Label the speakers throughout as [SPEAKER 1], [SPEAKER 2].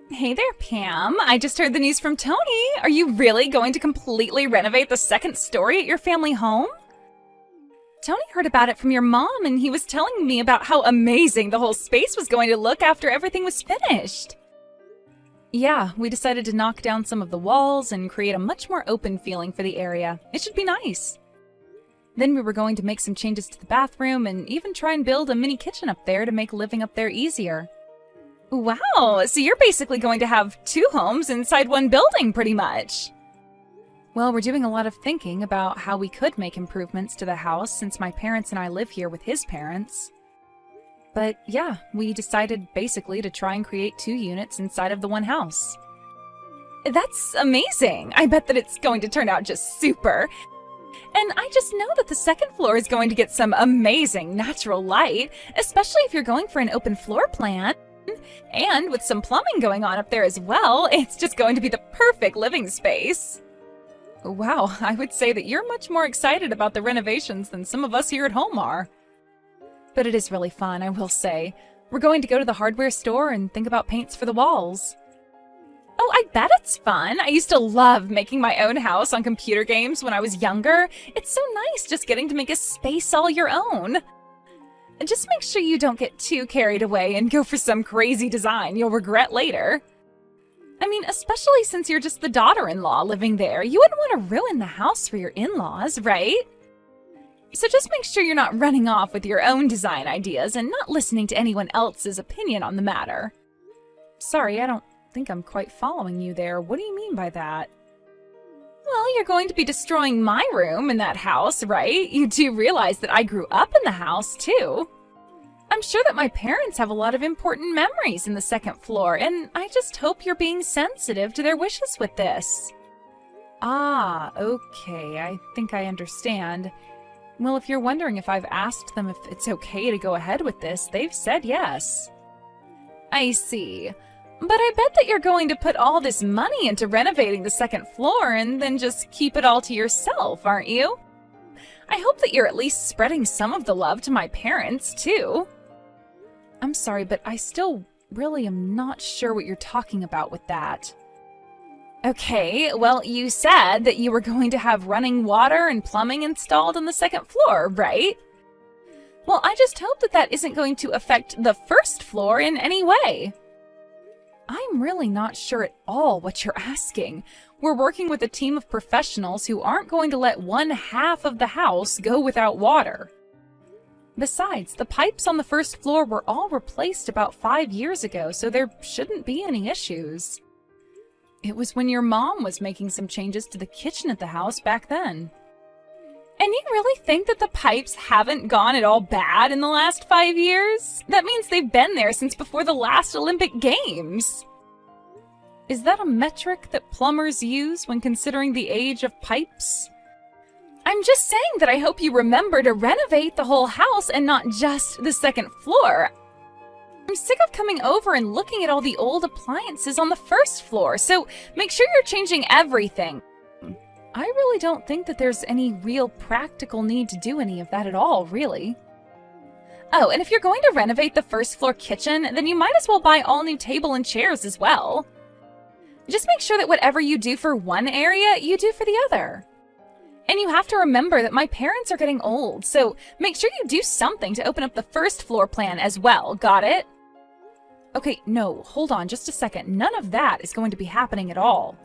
[SPEAKER 1] Hey there, Pam. I just heard the news from Tony. Are you really going to completely renovate the second story at your family home? Tony heard about it from your mom, and he was telling me about how amazing the whole space was going to look after everything was finished. Yeah, we decided to knock down some of the walls and create a much more open feeling for the area. It should be nice. Then we were going to make some changes to the bathroom and even try and build a mini kitchen up there to make living up there easier. Wow, so you're basically going to have two homes inside one building, pretty much. Well, we're doing a lot of thinking about how we could make improvements to the house since my parents and I live here with his parents. But yeah, we decided basically to try and create two units inside of the one house. That's amazing! I bet that it's going to turn out just super. And I just know that the second floor is going to get some amazing natural light, especially if you're going for an open floor plan. And with some plumbing going on up there as well, it's just going to be the perfect living space. Wow, I would say that you're much more excited about the renovations than some of us here at home are. But it is really fun, I will say. We're going to go to the hardware store and think about paints for the walls. Oh, I bet it's fun. I used to love making my own house on computer games when I was younger. It's so nice just getting to make a space all your own. Just make sure you don't get too carried away and go for some crazy design you'll regret later. I mean, especially since you're just the daughter-in-law living there, you wouldn't want to ruin the house for your in-laws, right? So just make sure you're not running off with your own design ideas and not listening to anyone else's opinion on the matter. Sorry, I don't think I'm quite following you there. What do you mean by that? Well, you're going to be destroying my room in that house, right? You do realize that I grew up in the house, too. I'm sure that my parents have a lot of important memories in the second floor, and I just hope you're being sensitive to their wishes with this. Ah, okay, I think I understand. Well, if you're wondering if I've asked them if it's okay to go ahead with this, they've said yes. I see. But I bet that you're going to put all this money into renovating the second floor and then just keep it all to yourself, aren't you? I hope that you're at least spreading some of the love to my parents, too. I'm sorry, but I still really am not sure what you're talking about with that. Okay, well, you said that you were going to have running water and plumbing installed on the second floor, right? Well, I just hope that that isn't going to affect the first floor in any way. I'm really not sure at all what you're asking. We're working with a team of professionals who aren't going to let one half of the house go without water. Besides, the pipes on the first floor were all replaced about 5 years ago, so there shouldn't be any issues. It was when your mom was making some changes to the kitchen at the house back then. And you really think that the pipes haven't gone at all bad in the last 5 years? That means they've been there since before the last Olympic Games. Is that a metric that plumbers use when considering the age of pipes? I'm just saying that I hope you remember to renovate the whole house and not just the second floor. I'm sick of coming over and looking at all the old appliances on the first floor, so make sure you're changing everything. I really don't think that there's any real practical need to do any of that at all, really. Oh, and if you're going to renovate the first floor kitchen, then you might as well buy all new table and chairs as well. Just make sure that whatever you do for one area, you do for the other. And you have to remember that my parents are getting old, so make sure you do something to open up the first floor plan as well, got it? Okay, no, hold on just a second. None of that is going to be happening at all.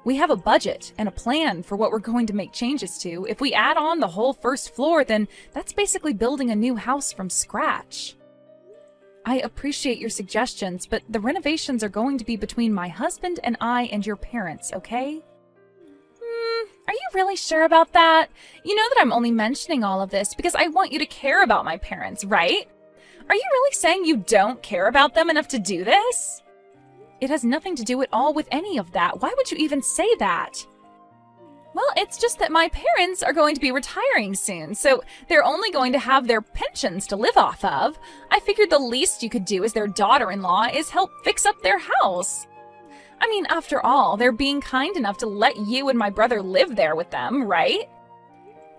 [SPEAKER 1] We have a budget and a plan for what we're going to make changes to. If we add on the whole first floor, then that's basically building a new house from scratch. I appreciate your suggestions, but the renovations are going to be between my husband and I and your parents, okay? Are you really sure about that? You know that I'm only mentioning all of this because I want you to care about my parents, right? Are you really saying you don't care about them enough to do this? It has nothing to do at all with any of that. Why would you even say that? Well, it's just that my parents are going to be retiring soon, so they're only going to have their pensions to live off of. I figured the least you could do as their daughter-in-law is help fix up their house. I mean, after all, they're being kind enough to let you and my brother live there with them, right?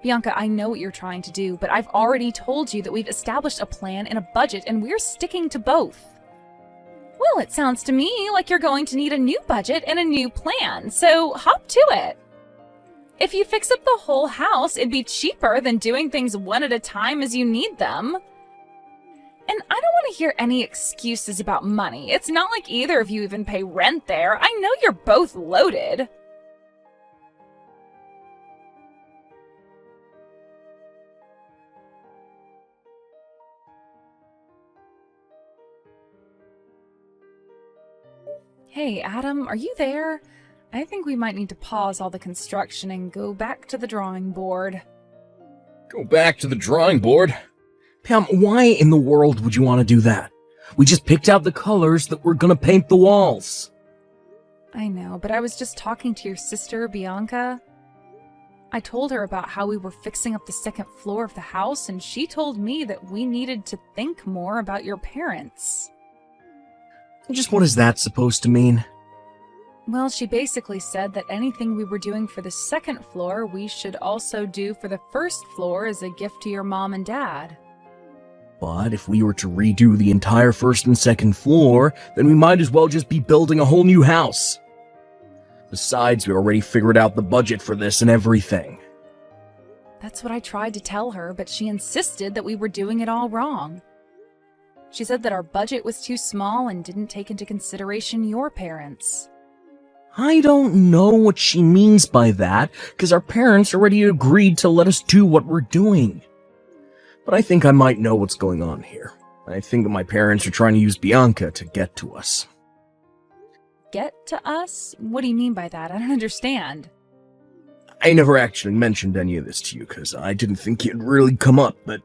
[SPEAKER 1] Bianca, I know what you're trying to do, but I've already told you that we've established a plan and a budget, and we're sticking to both. Well, it sounds to me like you're going to need a new budget and a new plan, so hop to it. If you fix up the whole house, it'd be cheaper than doing things one at a time as you need them. And I don't want to hear any excuses about money. It's not like either of you even pay rent there. I know you're both loaded. Hey, Adam, are you there? I think we might need to pause all the construction and go back to the drawing board.
[SPEAKER 2] Go back to the drawing board? Pam, why in the world would you want to do that? We just picked out the colors that we're gonna paint the walls.
[SPEAKER 1] I know, but I was just talking to your sister, Bianca. I told her about how we were fixing up the second floor of the house, and she told me that we needed to think more about your parents.
[SPEAKER 2] Just what is that supposed to mean?
[SPEAKER 1] Well, she basically said that anything we were doing for the second floor, we should also do for the first floor as a gift to your mom and dad.
[SPEAKER 2] But if we were to redo the entire first and second floor, then we might as well just be building a whole new house. Besides, we already figured out the budget for this and everything.
[SPEAKER 1] That's what I tried to tell her, but she insisted that we were doing it all wrong. She said that our budget was too small and didn't take into consideration your parents.
[SPEAKER 2] I don't know what she means by that, because our parents already agreed to let us do what we're doing. But I think I might know what's going on here. I think that my parents are trying to use Bianca to get to us.
[SPEAKER 1] Get to us? What do you mean by that? I don't understand.
[SPEAKER 2] I never actually mentioned any of this to you, because I didn't think it'd really come up, but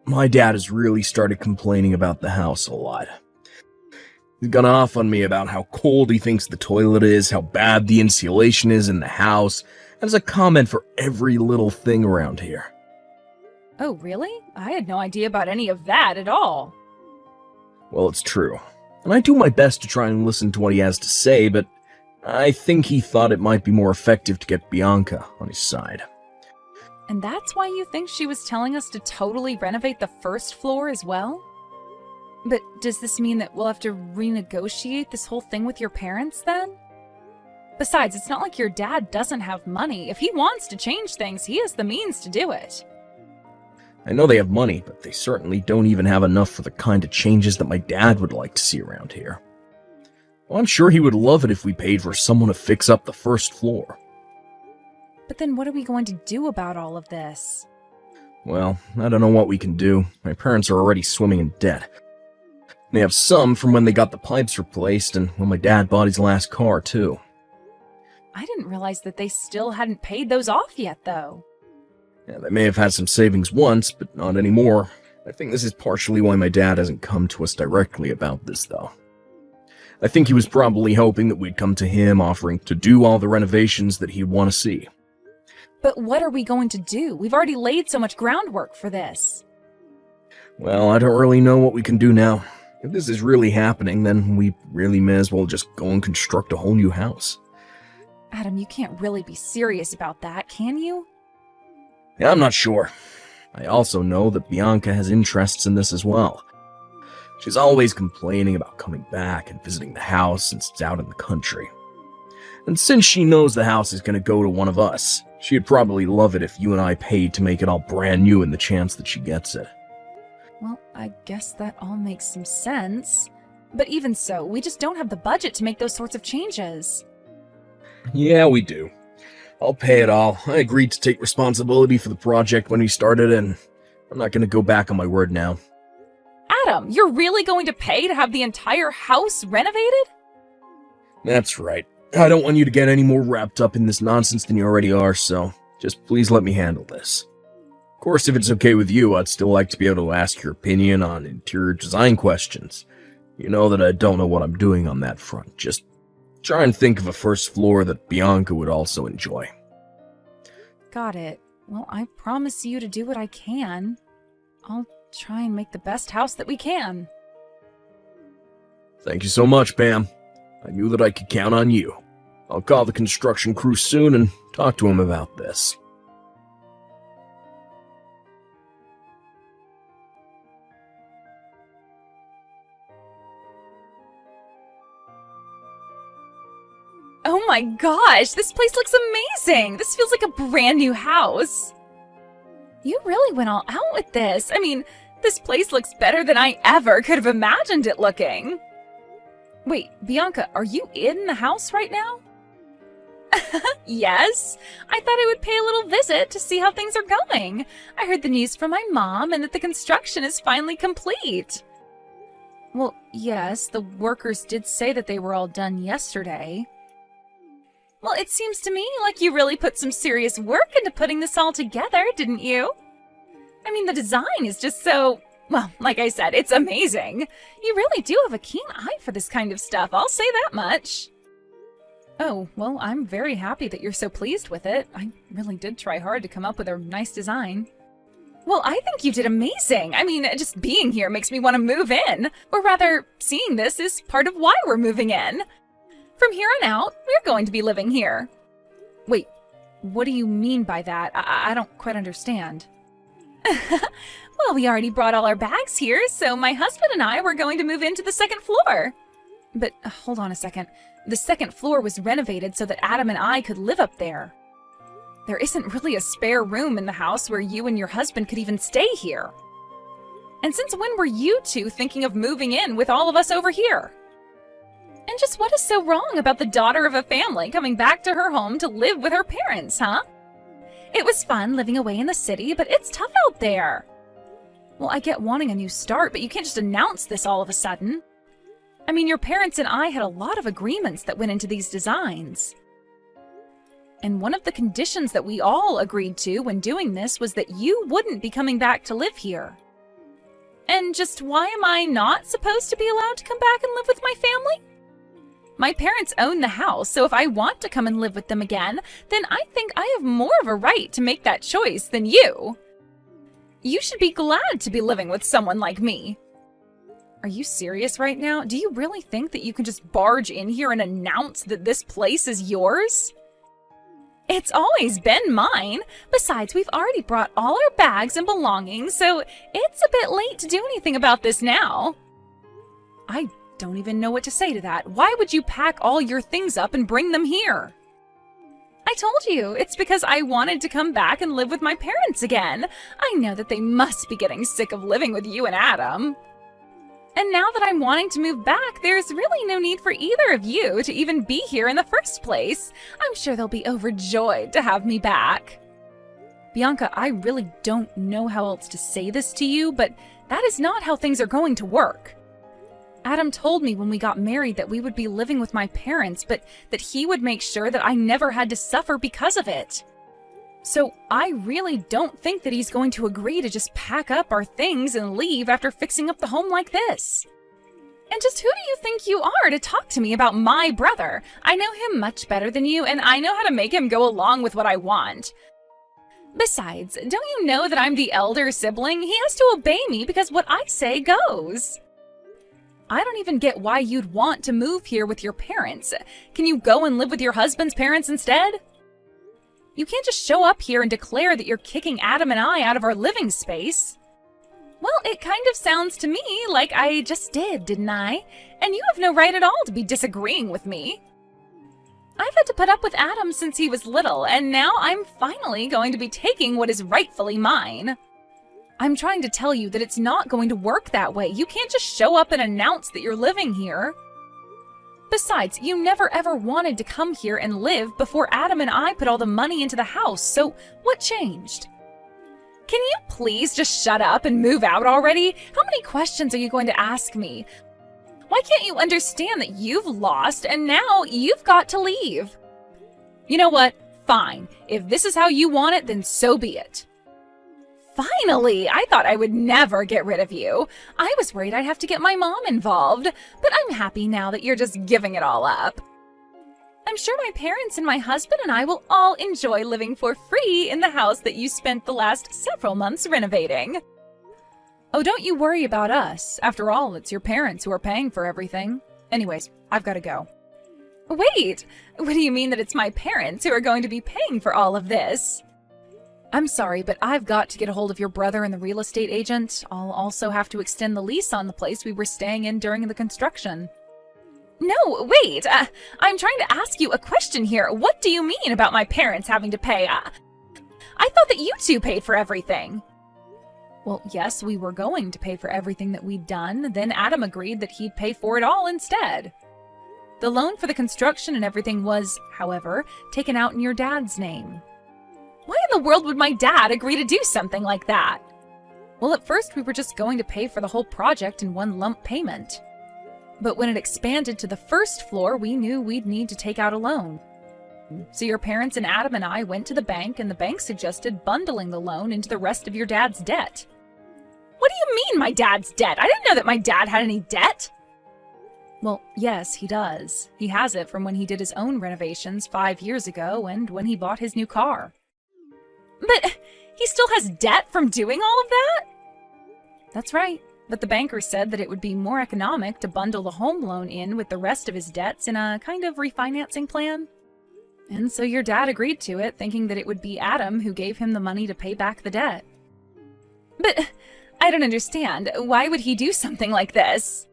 [SPEAKER 2] my dad has really started complaining about the house a lot. He's gone off on me about how cold he thinks the toilet is, how bad the insulation is in the house, and has a comment for every little thing around here.
[SPEAKER 1] Oh, really? I had no idea about any of that at all.
[SPEAKER 2] Well, it's true. And I do my best to try and listen to what he has to say, but I think he thought it might be more effective to get Bianca on his side.
[SPEAKER 1] And that's why you think she was telling us to totally renovate the first floor as well? But does this mean that we'll have to renegotiate this whole thing with your parents then? Besides, it's not like your dad doesn't have money. If he wants to change things, he has the means to do it.
[SPEAKER 2] I know they have money, but they certainly don't even have enough for the kind of changes that my dad would like to see around here. Well, I'm sure he would love it if we paid for someone to fix up the first floor.
[SPEAKER 1] But then what are we going to do about all of this?
[SPEAKER 2] Well, I don't know what we can do. My parents are already swimming in debt. They have some from when they got the pipes replaced and when my dad bought his last car, too.
[SPEAKER 1] I didn't realize that they still hadn't paid those off yet, though.
[SPEAKER 2] Yeah, they may have had some savings once, but not anymore. I think this is partially why my dad hasn't come to us directly about this, though. I think he was probably hoping that we'd come to him offering to do all the renovations that he'd want to see.
[SPEAKER 1] But what are we going to do? We've already laid so much groundwork for this.
[SPEAKER 2] Well, I don't really know what we can do now. If this is really happening, then we really may as well just go and construct a whole new house.
[SPEAKER 1] Adam, you can't really be serious about that, can you?
[SPEAKER 2] Yeah, I'm not sure. I also know that Bianca has interests in this as well. She's always complaining about coming back and visiting the house since it's out in the country. And since she knows the house is going to go to one of us, she'd probably love it if you and I paid to make it all brand new in the chance that she gets it.
[SPEAKER 1] Well, I guess that all makes some sense. But even so, we just don't have the budget to make those sorts of changes.
[SPEAKER 2] Yeah, we do. I'll pay it all. I agreed to take responsibility for the project when we started, and I'm not going to go back on my word now.
[SPEAKER 1] Adam, you're really going to pay to have the entire house renovated?
[SPEAKER 2] That's right. I don't want you to get any more wrapped up in this nonsense than you already are, so just please let me handle this. Of course, if it's okay with you, I'd still like to be able to ask your opinion on interior design questions. You know that I don't know what I'm doing on that front. Just try and think of a first floor that Bianca would also enjoy.
[SPEAKER 1] Got it. Well, I promise you to do what I can. I'll try and make the best house that we can.
[SPEAKER 2] Thank you so much, Pam. I knew that I could count on you. I'll call the construction crew soon and talk to him about this.
[SPEAKER 1] my gosh, this place looks amazing! This feels like a brand new house. You really went all out with this. I mean, this place looks better than I ever could have imagined it looking. Wait, Bianca, are you in the house right now? Yes, I thought I would pay a little visit to see how things are going. I heard the news from my mom and that the construction is finally complete. Well, yes, the workers did say that they were all done yesterday. Well, it seems to me like you really put some serious work into putting this all together, didn't you? I mean, the design is just so, well, like I said, it's amazing. You really do have a keen eye for this kind of stuff, I'll say that much. Oh, well, I'm very happy that you're so pleased with it. I really did try hard to come up with a nice design. Well, I think you did amazing. I mean, just being here makes me want to move in. Or rather, seeing this is part of why we're moving in. From here on out, we're going to be living here. Wait, what do you mean by that? I don't quite understand. Well, we already brought all our bags here, so my husband and I were going to move into the second floor. But hold on a second. The second floor was renovated so that Adam and I could live up there. There isn't really a spare room in the house where you and your husband could even stay here. And since when were you two thinking of moving in with all of us over here? And just what is so wrong about the daughter of a family coming back to her home to live with her parents, huh? It was fun living away in the city, but it's tough out there. Well, I get wanting a new start, but you can't just announce this all of a sudden. I mean, your parents and I had a lot of agreements that went into these designs. And one of the conditions that we all agreed to when doing this was that you wouldn't be coming back to live here. And just why am I not supposed to be allowed to come back and live with my family? My parents own the house, so if I want to come and live with them again, then I think I have more of a right to make that choice than you. You should be glad to be living with someone like me. Are you serious right now? Do you really think that you can just barge in here and announce that this place is yours? It's always been mine. Besides, we've already brought all our bags and belongings, so it's a bit late to do anything about this now. I don't even know what to say to that. Why would you pack all your things up and bring them here? I told you, it's because I wanted to come back and live with my parents again. I know that they must be getting sick of living with you and Adam. And now that I'm wanting to move back, there's really no need for either of you to even be here in the first place. I'm sure they'll be overjoyed to have me back. Bianca, I really don't know how else to say this to you, but that is not how things are going to work. Adam told me when we got married that we would be living with my parents, but that he would make sure that I never had to suffer because of it. So I really don't think that he's going to agree to just pack up our things and leave after fixing up the home like this. And just who do you think you are to talk to me about my brother? I know him much better than you, and I know how to make him go along with what I want. Besides, don't you know that I'm the elder sibling? He has to obey me because what I say goes. I don't even get why you'd want to move here with your parents. Can you go and live with your husband's parents instead? You can't just show up here and declare that you're kicking Adam and I out of our living space. Well, it kind of sounds to me like I just did, didn't I? And you have no right at all to be disagreeing with me. I've had to put up with Adam since he was little, and now I'm finally going to be taking what is rightfully mine. I'm trying to tell you that it's not going to work that way. You can't just show up and announce that you're living here. Besides, you never ever wanted to come here and live before Adam and I put all the money into the house, so what changed? Can you please just shut up and move out already? How many questions are you going to ask me? Why can't you understand that you've lost and now you've got to leave? You know what? Fine. If this is how you want it, then so be it. Finally! I thought I would never get rid of you. I was worried I'd have to get my mom involved, but I'm happy now that you're just giving it all up. I'm sure my parents and my husband and I will all enjoy living for free in the house that you spent the last several months renovating. Oh, don't you worry about us. After all, it's your parents who are paying for everything. Anyways, I've got to go. Wait! What do you mean that it's my parents who are going to be paying for all of this? I'm sorry, but I've got to get a hold of your brother and the real estate agent. I'll also have to extend the lease on the place we were staying in during the construction. No, wait. I'm trying to ask you a question here. What do you mean about my parents having to pay? I thought that you two paid for everything. Well, yes, we were going to pay for everything that we'd done. Then Adam agreed that he'd pay for it all instead. The loan for the construction and everything was, however, taken out in your dad's name. Why in the world would my dad agree to do something like that? Well, at first we were just going to pay for the whole project in one lump payment. But when it expanded to the first floor, we knew we'd need to take out a loan. So your parents and Adam and I went to the bank, and the bank suggested bundling the loan into the rest of your dad's debt. What do you mean, my dad's debt? I didn't know that my dad had any debt. Well, yes, he does. He has it from when he did his own renovations 5 years ago and when he bought his new car. But he still has debt from doing all of that? That's right. But the banker said that it would be more economic to bundle the home loan in with the rest of his debts in a kind of refinancing plan. And so your dad agreed to it, thinking that it would be Adam who gave him the money to pay back the debt. But I don't understand. Why would he do something like this?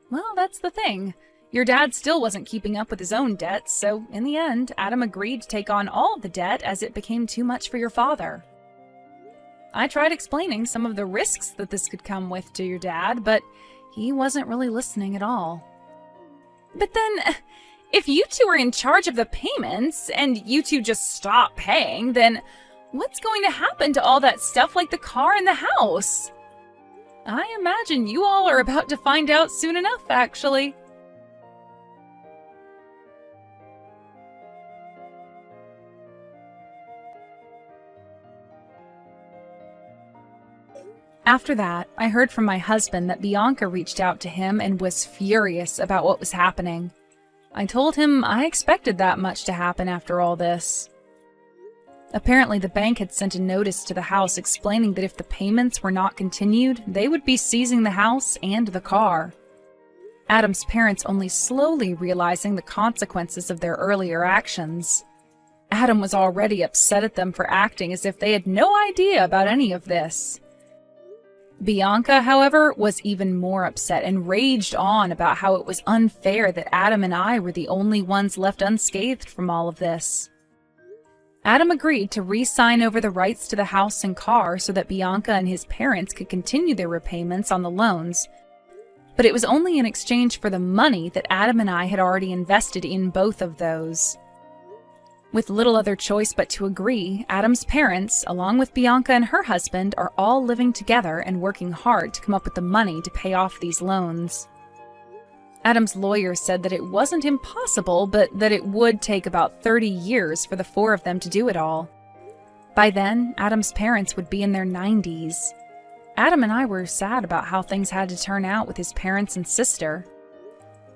[SPEAKER 1] Well, that's the thing. Your dad still wasn't keeping up with his own debts, so in the end, Adam agreed to take on all the debt as it became too much for your father. I tried explaining some of the risks that this could come with to your dad, but he wasn't really listening at all. But then, if you two are in charge of the payments, and you two just stop paying, then what's going to happen to all that stuff like the car and the house? I imagine you all are about to find out soon enough, actually. After that, I heard from my husband that Bianca reached out to him and was furious about what was happening. I told him I expected that much to happen after all this. Apparently, the bank had sent a notice to the house explaining that if the payments were not continued, they would be seizing the house and the car. Adam's parents only slowly realizing the consequences of their earlier actions. Adam was already upset at them for acting as if they had no idea about any of this. Bianca, however, was even more upset and raged on about how it was unfair that Adam and I were the only ones left unscathed from all of this. Adam agreed to re-sign over the rights to the house and car so that Bianca and his parents could continue their repayments on the loans, but it was only in exchange for the money that Adam and I had already invested in both of those. With little other choice but to agree, Adam's parents, along with Bianca and her husband, are all living together and working hard to come up with the money to pay off these loans. Adam's lawyer said that it wasn't impossible, but that it would take about 30 years for the four of them to do it all. By then, Adam's parents would be in their 90s. Adam and I were sad about how things had to turn out with his parents and sister.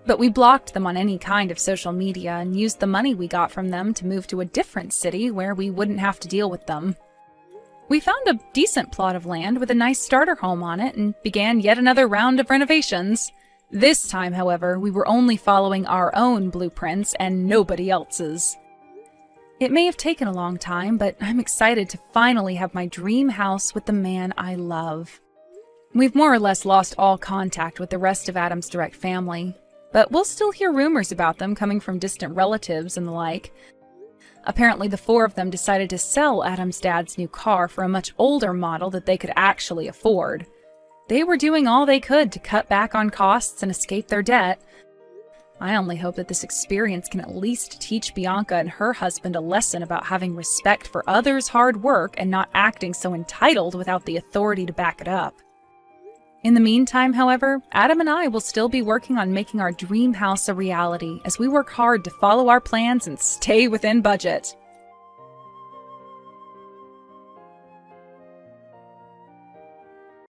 [SPEAKER 1] But we blocked them on any kind of social media and used the money we got from them to move to a different city where we wouldn't have to deal with them. We found a decent plot of land with a nice starter home on it and began yet another round of renovations. This time, however, we were only following our own blueprints and nobody else's. It may have taken a long time, but I'm excited to finally have my dream house with the man I love. We've more or less lost all contact with the rest of Adam's direct family, but we'll still hear rumors about them coming from distant relatives and the like. Apparently, the four of them decided to sell Adam's dad's new car for a much older model that they could actually afford. They were doing all they could to cut back on costs and escape their debt. I only hope that this experience can at least teach Bianca and her husband a lesson about having respect for others' hard work and not acting so entitled without the authority to back it up. In the meantime, however, Adam and I will still be working on making our dream house a reality as we work hard to follow our plans and stay within budget.